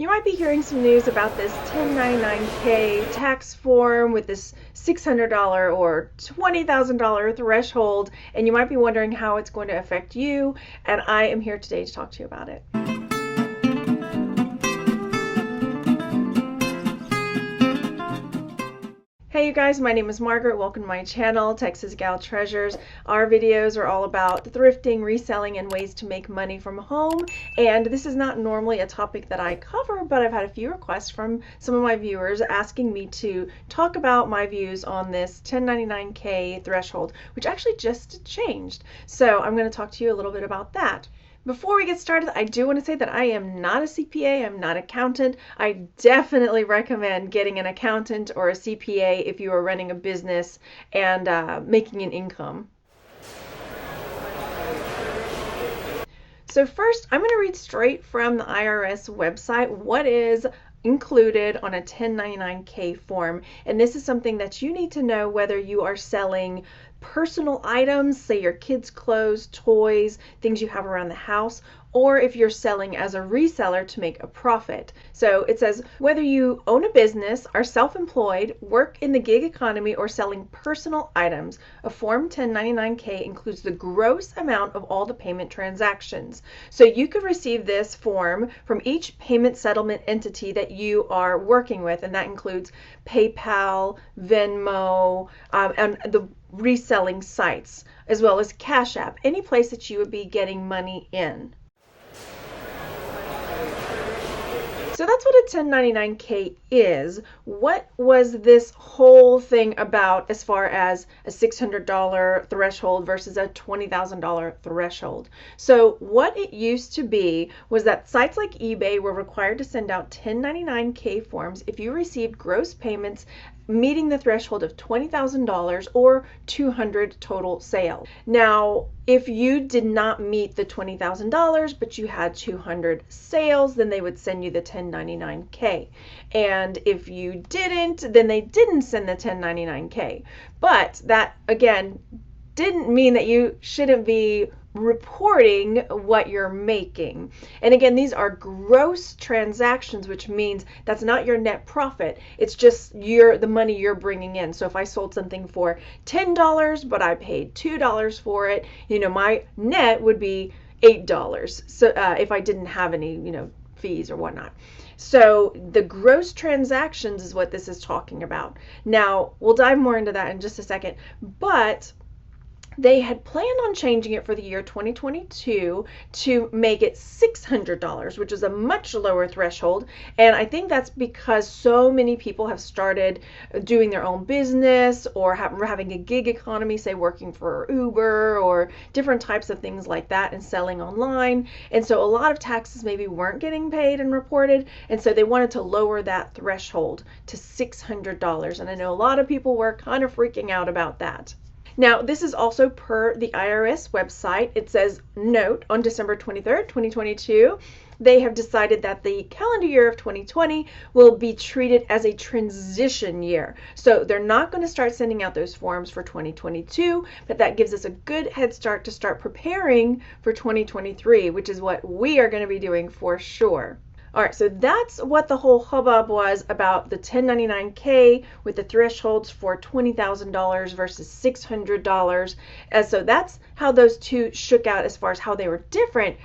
You might be hearing some news about this 1099K tax form with this $600 or $20,000 threshold, and you might be wondering how it's going to affect you, and I am here today to talk to you about it. Hey you guys, my name is Margaret. Welcome to my channel, Texas Gal Treasures. Our videos are all about thrifting, reselling, and ways to make money from home. And this is not normally a topic that I cover, but I've had a few requests from some of my viewers asking me to talk about my views on this 1099K threshold, which actually just changed. So I'm going to talk to you a little bit about that. Before we get started, I do want to say that I am not a CPA, I'm not an accountant. I definitely recommend getting an accountant or a CPA if you are running a business and making an income. So first, I'm going to read straight from the IRS website what is included on a 1099K form. And this is something that you need to know whether you are selling personal items, say your kids' clothes, toys, things you have around the house, or if you're selling as a reseller to make a profit. So it says whether you own a business, are self-employed, work in the gig economy, or selling personal items, a Form 1099K includes the gross amount of all the payment transactions. So you could receive this form from each payment settlement entity that you are working with, and that includes PayPal, Venmo, and the reselling sites, as well as Cash App, any place that you would be getting money in. So that's what a 1099K is. What was this whole thing about as far as a $600 threshold versus a $20,000 threshold? So what it used to be was that sites like eBay were required to send out 1099K forms if you received gross payments meeting the threshold of $20,000 or 200 total sales. Now, if you did not meet the $20,000 but you had 200 sales, then they would send you the 1099K. And if you didn't, then they didn't send the 1099K. But that, again, didn't mean that you shouldn't be reporting what you're making. And again, these are gross transactions, which means that's not your net profit. It's just the money you're bringing in. So if I sold something for $10, but I paid $2 for it, my net would be $8. So if I didn't have any, fees or whatnot. So the gross transactions is what this is talking about. Now, we'll dive more into that in just a second, but they had planned on changing it for the year 2022 to make it $600, which is a much lower threshold. And I think that's because so many people have started doing their own business or having a gig economy, say working for Uber or different types of things like that and selling online. And so a lot of taxes maybe weren't getting paid and reported. And so they wanted to lower that threshold to $600. And I know a lot of people were kind of freaking out about that. Now, this is also per the IRS website. It says, note, on December 23rd, 2022, they have decided that the calendar year of 2020 will be treated as a transition year. So they're not going to start sending out those forms for 2022, but that gives us a good head start to start preparing for 2023, which is what we are going to be doing for sure. All right, so that's what the whole hubbub was about the 1099K with the thresholds for $20,000 versus $600. And so that's how those two shook out as far as how they were different.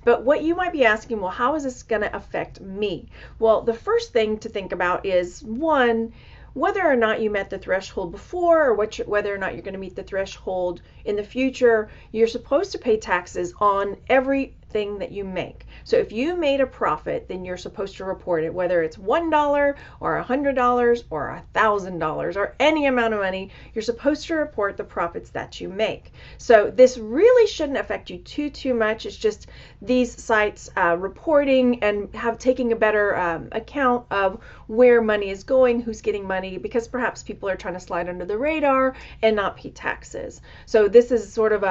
But what you might be asking, well, how is this going to affect me? Well, the first thing to think about is, one, whether or not you met the threshold before or whether or not you're going to meet the threshold in the future. You're supposed to pay taxes on everything that you make. So if you made a profit, then you're supposed to report it, whether it's $1 or $100 or $1,000 or any amount of money. You're supposed to report the profits that you make. So this really shouldn't affect you too much. It's just these sites reporting and taking a better account of where money is going, who's getting money, because perhaps people are trying to slide under the radar and not pay taxes. So this is sort of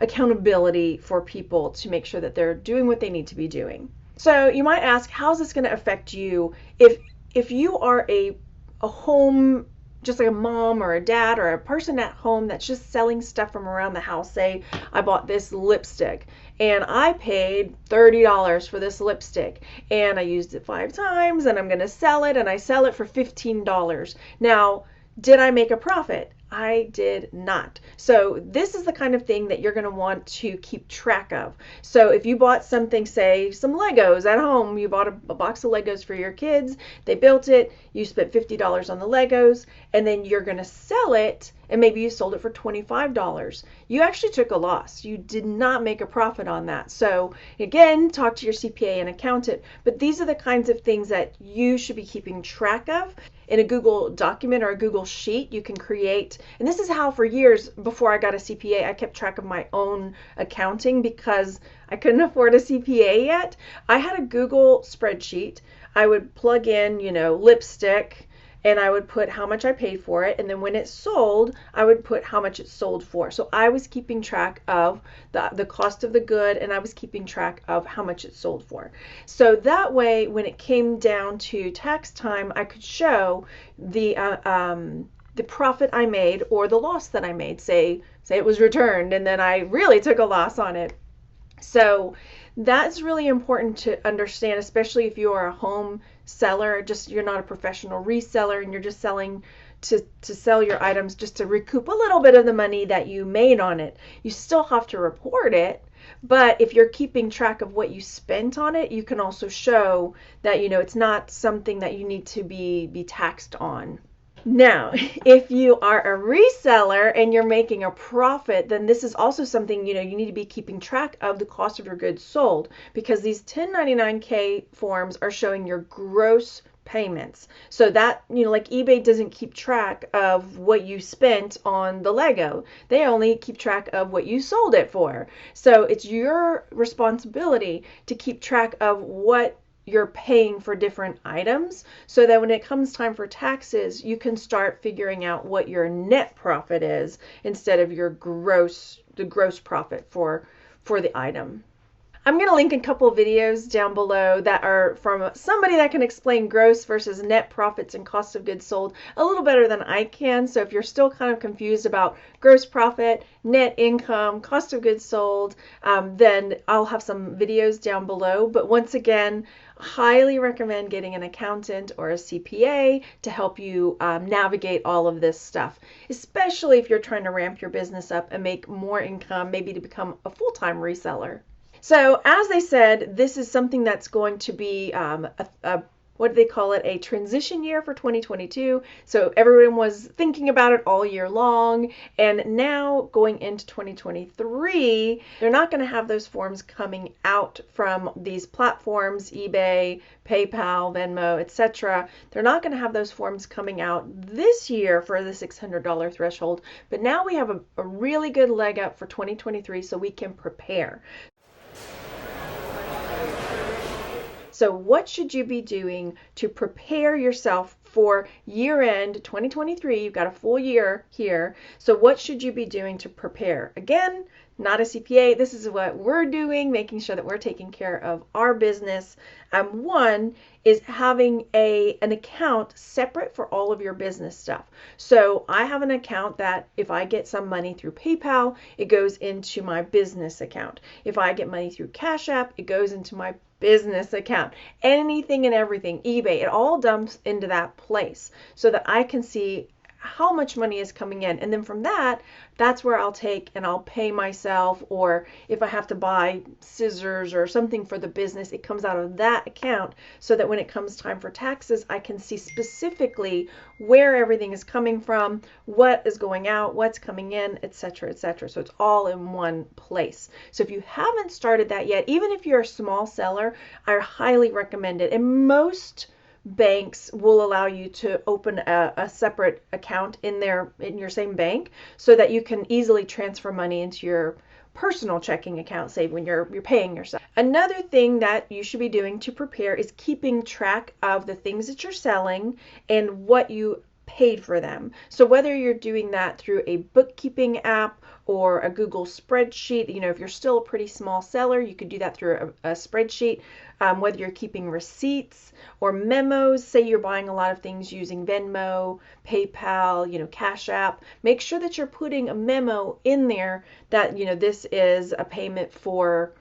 accountability for people to make sure that they're doing what they need to be doing. So you might ask, how's this going to affect you if you are a home just like a mom or a dad or a person at home that's just selling stuff from around the house. Say I bought this lipstick and I paid $30 for this lipstick and I used it 5 times and I'm going to sell it, and I sell it for $15. Now, did I make a profit? I did not. So this is the kind of thing that you're going to want to keep track of. So if you bought something, say some Legos at home, you bought a box of Legos for your kids, they built it, you spent $50 on the Legos, and then you're going to sell it, and maybe you sold it for $25. You actually took a loss. You did not make a profit on that. So again, talk to your CPA and accountant, but these are the kinds of things that you should be keeping track of. In a Google document or a Google sheet, you can create, and this is how for years before I got a CPA, I kept track of my own accounting because I couldn't afford a CPA yet. I had a Google spreadsheet. I would plug in, lipstick, and I would put how much I paid for it, and then when it sold, I would put how much it sold for. So I was keeping track of the cost of the good, and I was keeping track of how much it sold for. So that way, when it came down to tax time, I could show the profit I made or the loss that I made. Say it was returned, and then I really took a loss on it. So that's really important to understand, especially if you are a home seller, you're not a professional reseller and you're just selling to sell your items just to recoup a little bit of the money that you made on it. You still have to report it, but if you're keeping track of what you spent on it, you can also show that it's not something that you need to be taxed on. Now, if you are a reseller and you're making a profit, then this is also something, you need to be keeping track of the cost of your goods sold, because these 1099K forms are showing your gross payments. So that, like eBay doesn't keep track of what you spent on the Lego. They only keep track of what you sold it for. So it's your responsibility to keep track of what you're paying for different items, so that when it comes time for taxes, you can start figuring out what your net profit is instead of the gross profit for the item. I'm going to link a couple of videos down below that are from somebody that can explain gross versus net profits and cost of goods sold a little better than I can. So if you're still kind of confused about gross profit, net income, cost of goods sold, then I'll have some videos down below. But once again, highly recommend getting an accountant or a CPA to help you navigate all of this stuff, especially if you're trying to ramp your business up and make more income, maybe to become a full-time reseller. So as they said, this is something that's going to be what do they call it? A transition year for 2022. So everyone was thinking about it all year long. And now going into 2023, they're not going to have those forms coming out from these platforms, eBay, PayPal, Venmo, etc. They're not going to have those forms coming out this year for the $600 threshold. But now we have a really good leg up for 2023 so we can prepare. So what should you be doing to prepare yourself for year-end 2023? You've got a full year here. So what should you be doing to prepare? Again, not a CPA. This is what we're doing, making sure that we're taking care of our business. One is having an account separate for all of your business stuff. So I have an account that if I get some money through PayPal, it goes into my business account. If I get money through Cash App, it goes into my business account. Anything and everything, eBay, it all dumps into that place so that I can see how much money is coming in. And then from that's where I'll take and I'll pay myself, or if I have to buy scissors or something for the business, it comes out of that account so that when it comes time for taxes, I can see specifically where everything is coming from, what is going out, what's coming in, etc., etc. So it's all in one place. So if you haven't started that yet, even if you're a small seller, I highly recommend it. And most banks will allow you to open a separate account in your same bank so that you can easily transfer money into your personal checking account, say when you're paying yourself. Another thing that you should be doing to prepare is keeping track of the things that you're selling and what you paid for them. So whether you're doing that through a bookkeeping app or a Google spreadsheet, if you're still a pretty small seller, you could do that through a spreadsheet. Whether you're keeping receipts or memos, say you're buying a lot of things using Venmo, PayPal, Cash App, make sure that you're putting a memo in there that, this is a payment for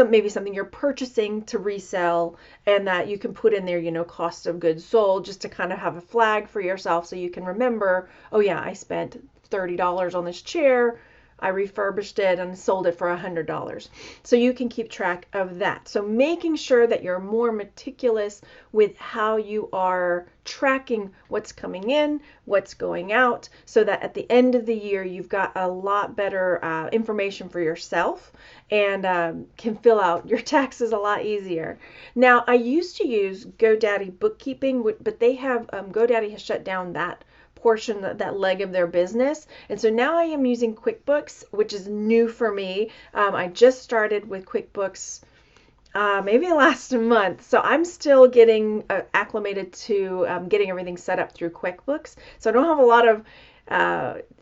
maybe something you're purchasing to resell, and that you can put in there, cost of goods sold, just to kind of have a flag for yourself so you can remember, oh yeah, I spent $30 on this chair. I refurbished it and sold it for $100. So you can keep track of that. So making sure that you're more meticulous with how you are tracking what's coming in, what's going out, so that at the end of the year you've got a lot better information for yourself and can fill out your taxes a lot easier. Now, I used to use GoDaddy bookkeeping, but they have GoDaddy has shut down that portion, that leg of their business. And so now I am using QuickBooks, which is new for me. I just started with QuickBooks maybe last month. So I'm still getting acclimated to getting everything set up through QuickBooks. So I don't have a lot of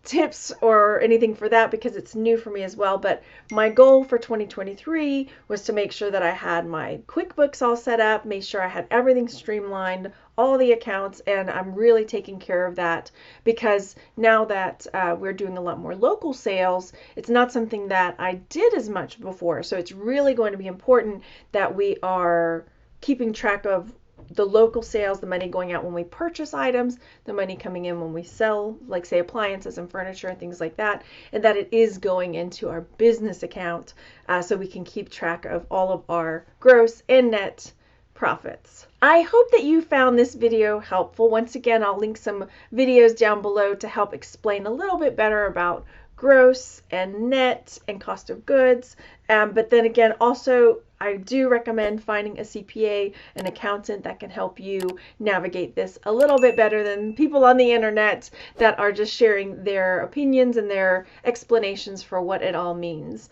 tips or anything for that because it's new for me as well. But my goal for 2023 was to make sure that I had my QuickBooks all set up, make sure I had everything streamlined, all the accounts, and I'm really taking care of that because now that we're doing a lot more local sales, it's not something that I did as much before. So it's really going to be important that we are keeping track of the local sales, the money going out when we purchase items, the money coming in when we sell, like say appliances and furniture and things like that, and that it is going into our business account so we can keep track of all of our gross and net profits. I hope that you found this video helpful. Once again, I'll link some videos down below to help explain a little bit better about gross and net and cost of goods. But then again, also, I do recommend finding a CPA, an accountant that can help you navigate this a little bit better than people on the internet that are just sharing their opinions and their explanations for what it all means.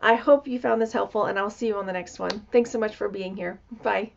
I hope you found this helpful, and I'll see you on the next one. Thanks so much for being here. Bye.